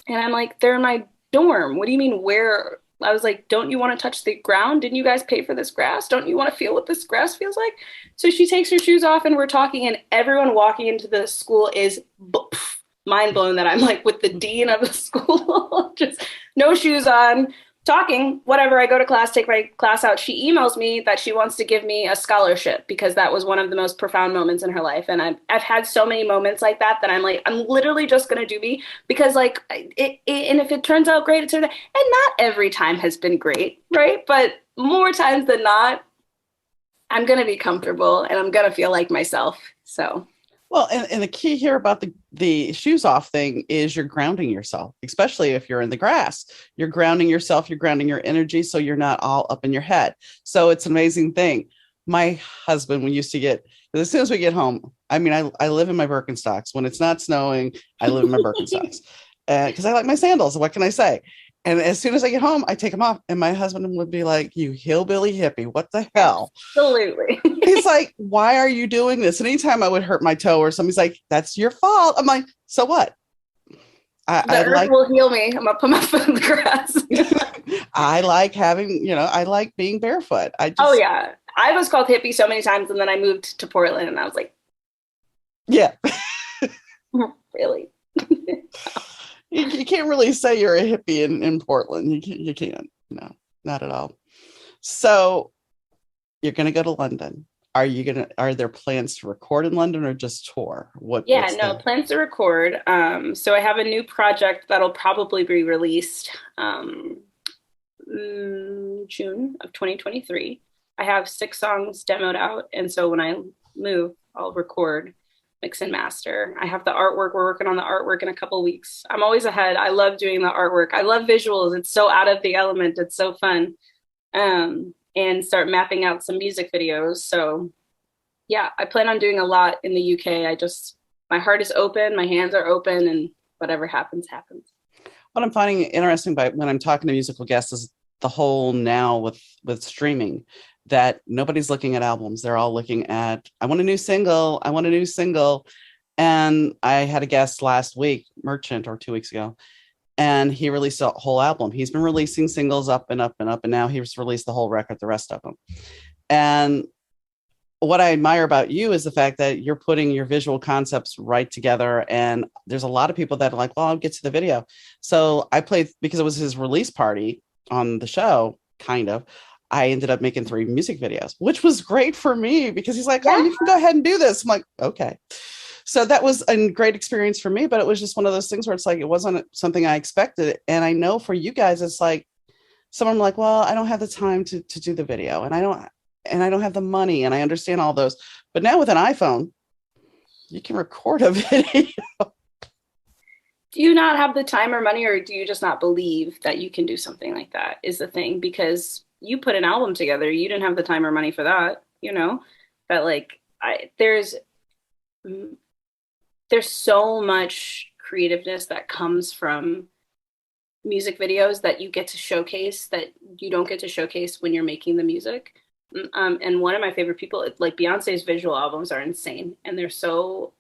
And I'm like, they're in my dorm. What do you mean, where? I was like, don't you want to touch the ground? Didn't you guys pay for this grass? Don't you want to feel what this grass feels like? So she takes her shoes off and we're talking, and everyone walking into the school is mind blown that I'm like with the dean of the school, just no shoes on, talking, whatever. I go to class, take my class out. She emails me that she wants to give me a scholarship because that was one of the most profound moments in her life. And I've had so many moments like that that I'm like, I'm literally just going to do me because like and if it turns out great, it turns out, and not every time has been great, right? But more times than not, I'm going to be comfortable and I'm going to feel like myself. So Well, and the key here about the shoes off thing is you're grounding yourself, especially if you're in the grass. You're grounding yourself, you're grounding your energy so you're not all up in your head. So it's an amazing thing. My husband, we used to get, as soon as we get home, I mean, I live in my Birkenstocks. When it's not snowing, I live in my Birkenstocks because I like my sandals. What can I say? And as soon as I get home, I take them off. And my husband would be like, "You hillbilly hippie, what the hell?" absolutely. He's like, "Why are you doing this?" And anytime I would hurt my toe or somebody's like, "That's your fault." I'm like, "So what?" The I earth like will heal me. I'm going to put my foot in the grass. I like having, I like being barefoot. I Oh just yeah. I was called hippie so many times and then I moved to Portland and I was like, yeah. really? You can't really say you're a hippie in Portland. You can't. No, not at all. So you're gonna go to London. Are there plans to record in London or just tour? Yeah, What's no, the plans to record. So I have a new project that'll probably be released June of 2023. I have 6 songs demoed out, and so when I move, I'll record, mix and master. I have the artwork. We're working on the artwork in a couple weeks. I'm always ahead. I love doing the artwork. I love visuals. It's so out of the element. It's so fun. And start mapping out some music videos. So yeah, I plan on doing a lot in the UK. My heart is open, my hands are open, and whatever happens, happens. what I'm finding interesting by when I'm talking to musical guests is the whole now with streaming that nobody's looking at albums. They're all looking at, I want a new single. I want a new single. And I had a guest last week, Merchant, or 2 weeks ago, and he released a whole album. He's been releasing singles up and up and up, and now he's released the whole record, the rest of them. And what I admire about you is the fact that you're putting your visual concepts right together. And there's a lot of people that are like, well, I'll get to the video. So I played, because it was his release party on the show, kind of. I ended up making 3 music videos, which was great for me because he's like, oh, Yeah. you can go ahead and do this. I'm like, okay. So that was a great experience for me, but it was just one of those things where it's like, it wasn't something I expected. And I know for you guys, it's like, someone like, well, I don't have the time to do the video and I don't have the money, and I understand all those. But now with an iPhone, you can record a video. Do you not have the time or money, or do you just not believe that you can do something like that? Is the thing, because you put an album together, you didn't have the time or money for that, But like, there's so much creativeness that comes from music videos that you get to showcase that you don't get to showcase when you're making the music. And one of my favorite people, like Beyonce's visual albums are insane, and they're so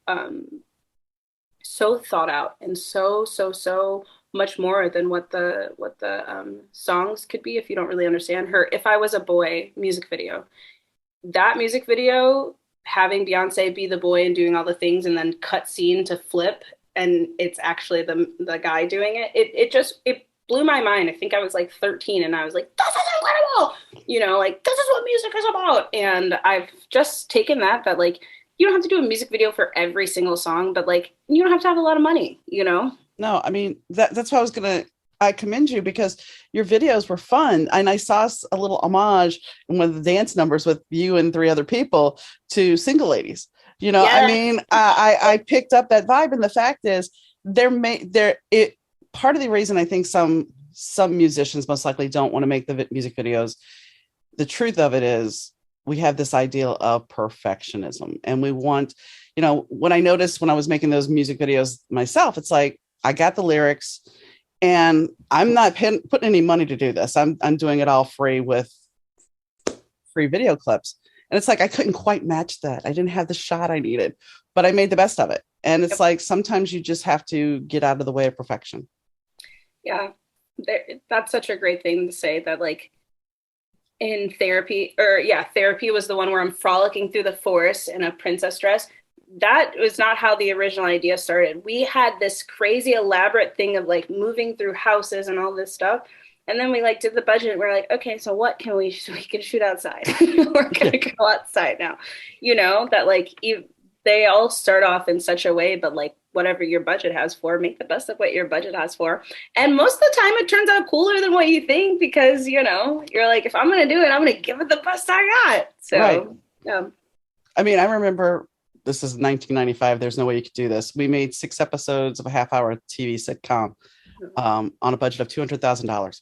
thought out and so much more than what the songs could be if you don't really understand her. If I Was a Boy music video, that music video having Beyonce be the boy and doing all the things and then cut scene to flip and it's actually the guy doing it. It blew my mind. I think I was like 13 and I was like, this is incredible. Like this is what music is about. And I've just taken that like you don't have to do a music video for every single song, but like you don't have to have a lot of money. No, I mean, that's why I commend you because your videos were fun. And I saw a little homage in one of the dance numbers with you and 3 other people to Single Ladies. I Yes. mean, I picked up that vibe. And the fact is part of the reason I think some musicians most likely don't want to make the music videos. The truth of it is we have this ideal of perfectionism and we want, when I noticed when I was making those music videos myself, it's like, I got the lyrics and I'm not putting any money to do this. I'm doing it all free with free video clips. And it's like, I couldn't quite match that. I didn't have the shot I needed, but I made the best of it. And it's like, sometimes you just have to get out of the way of perfection. Yeah. That's such a great thing to say that like in therapy was the one where I'm frolicking through the forest in a princess dress. That was not how the original idea started. We had this crazy elaborate thing of like moving through houses and all this stuff. And then we like did the budget. We're like, okay, so what can we can shoot outside. We're going to go outside now, that like they all start off in such a way, but like whatever your budget has for, make the best of what your budget has for. And most of the time it turns out cooler than what you think because, you're like, if I'm going to do it, I'm going to give it the best I got. So, right. Yeah. I mean, I remember this is 1995. There's no way you could do this. We made 6 episodes of a half-hour TV sitcom on a budget of $200,000.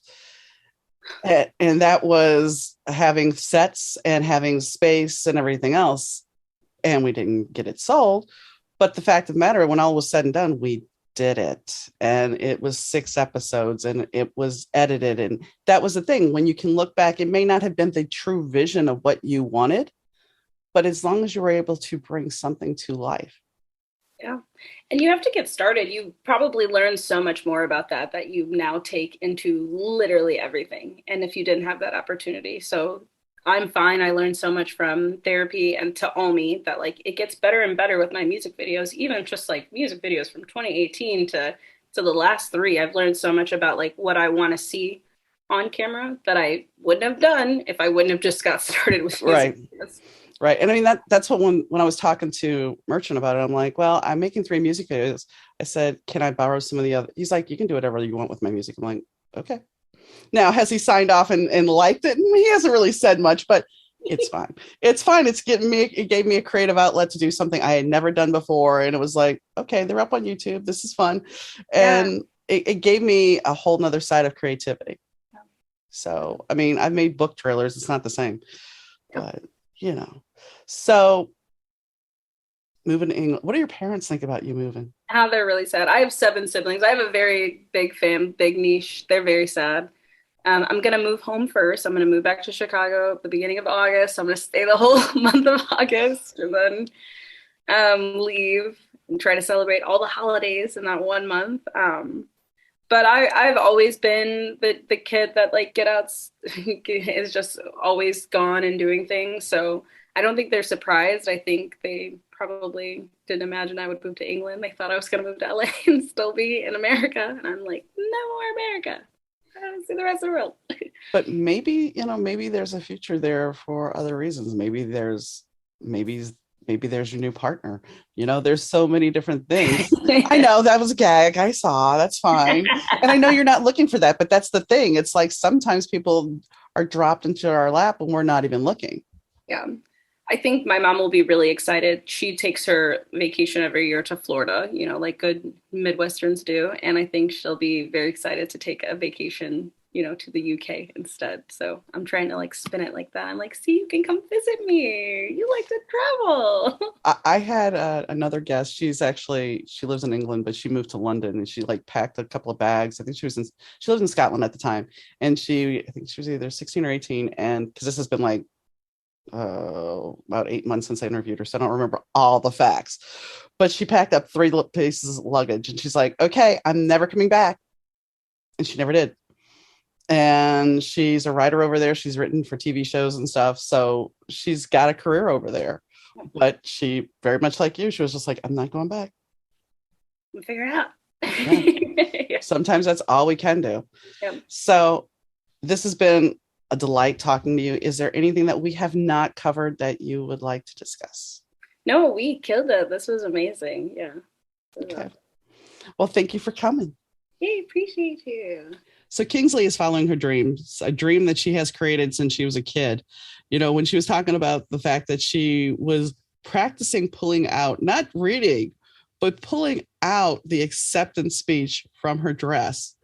And that was having sets and having space and everything else. And we didn't get it sold. But the fact of the matter, when all was said and done, we did it. And it was 6 episodes and it was edited. And that was the thing. When you can look back, it may not have been the true vision of what you wanted, but as long as you were able to bring something to life. Yeah. And you have to get started. You probably learned so much more about that you now take into literally everything. And if you didn't have that opportunity. So I'm fine. I learned so much from therapy and to Omi that like it gets better and better with my music videos, even just like music videos from 2018 to the last 3. I've learned so much about like what I want to see on camera that I wouldn't have done if I wouldn't have just got started with music videos. Right. And I mean, that's what when I was talking to Merchant about it, I'm like, well, I'm making 3 music videos. I said, can I borrow some of the other? He's like, you can do whatever you want with my music. I'm like, okay. Now, has he signed off and liked it? And he hasn't really said much, but it's fine. It's fine. It gave me a creative outlet to do something I had never done before. And it was like, okay, they're up on YouTube. This is fun. And it gave me a whole nother side of creativity. Yeah. So, I mean, I've made book trailers. It's not the same, but so moving to England, what do your parents think about you moving? They're really sad. I have 7 siblings. I have a very big big niche. They're very sad. I'm going to move home first. I'm going to move back to Chicago at the beginning of August. I'm going to stay the whole month of August and then leave and try to celebrate all the holidays in that 1 month. But I've always been the kid that like get out is just always gone and doing things. So I don't think they're surprised. I think they probably didn't imagine I would move to England. They thought I was going to move to LA and still be in America. And I'm like, no more America. I want to see the rest of the world. But maybe there's a future there for other reasons. Maybe there's your new partner. There's so many different things. I know that was a gag. I saw. That's fine. And I know you're not looking for that, but that's the thing. It's like sometimes people are dropped into our lap when we're not even looking. Yeah. I think my mom will be really excited. She takes her vacation every year to Florida, like good Midwesterns do. And I think she'll be very excited to take a vacation, to the UK instead. So I'm trying to like spin it like that. I'm like, see, you can come visit me. You like to travel. I had another guest. She lives in England, but she moved to London and she like packed a couple of bags. I think she lived in Scotland at the time. And I think she was either 16 or 18. And because this has been like, about 8 months since I interviewed her, so I don't remember all the facts, but she packed up 3 pieces of luggage and she's like, okay, I'm never coming back. And she never did. And she's a writer over there. She's written for TV shows and stuff. So she's got a career over there, But she, very much like you, she was just like, I'm not going back. We'll figure it out. Yeah. Sometimes that's all we can do. Yep. So this has been a delight talking to you. Is there anything that we have not covered that you would like to discuss? No, we killed it. This was amazing. Yeah. Okay. Well, thank you for coming. Hey, appreciate you. So Kingsley is following her dreams, a dream that she has created since she was a kid. You know, when she was talking about the fact that she was practicing pulling out, not reading, but pulling out the acceptance speech from her dress.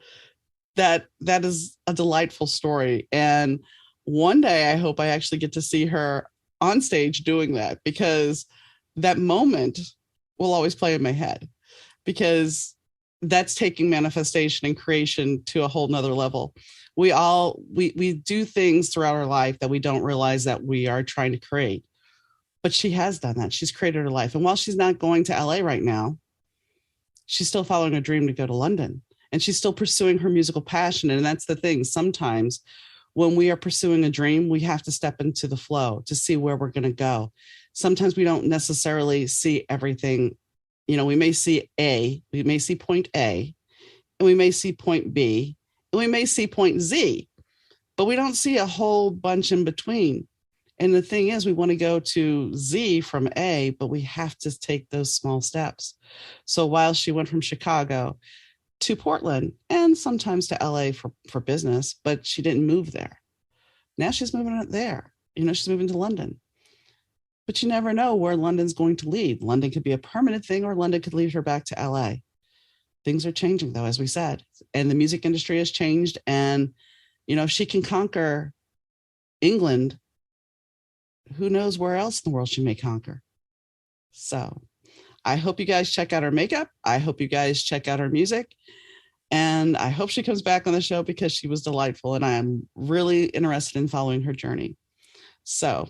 That is a delightful story. And one day I hope I actually get to see her on stage doing that, because that moment will always play in my head, because that's taking manifestation and creation to a whole nother level. We do things throughout our life that we don't realize that we are trying to create. But she has done that. She's created her life. And while she's not going to LA right now, she's still following a dream to go to London. And she's still pursuing her musical passion. And that's the thing. Sometimes when we are pursuing a dream, we have to step into the flow to see where we're going to go. Sometimes we don't necessarily see everything. You know, we may see point A, and we may see point B, and we may see point Z, but we don't see a whole bunch in between. And the thing is, we want to go to Z from A, but we have to take those small steps. So while she went from Chicago to Portland and sometimes to LA for business, but she didn't move there. Now she's moving there. You know, she's moving to London. But you never know where London's going to lead. London could be a permanent thing, or London could lead her back to LA. Things are changing, though, as we said. And the music industry has changed. And, you know, if she can conquer England, who knows where else in the world she may conquer. So I hope you guys check out her makeup. I hope you guys check out her music. And I hope she comes back on the show, because she was delightful. And I am really interested in following her journey. So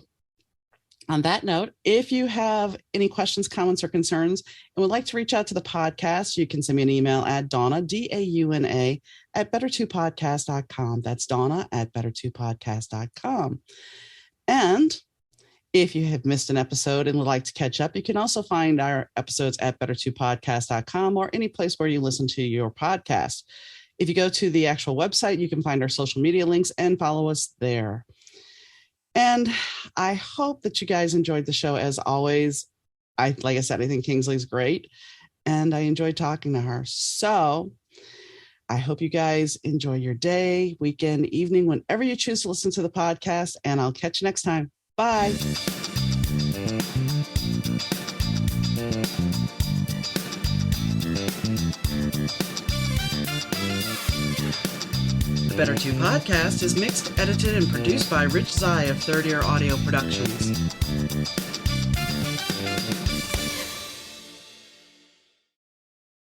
on that note, if you have any questions, comments, or concerns, and would like to reach out to the podcast, you can send me an email at Donna, DAUNA, at better2podcast.com. That's Donna at better2podcast.com. And if you have missed an episode and would like to catch up, you can also find our episodes at better2podcast.com or any place where you listen to your podcast. If you go to the actual website, you can find our social media links and follow us there. And I hope that you guys enjoyed the show as always. Like I said, I think Kingsley's great, and I enjoyed talking to her. So I hope you guys enjoy your day, weekend, evening, whenever you choose to listen to the podcast, and I'll catch you next time. Bye. The Better 2 podcast is mixed, edited, and produced by Rich Zai of Third Ear Audio Productions.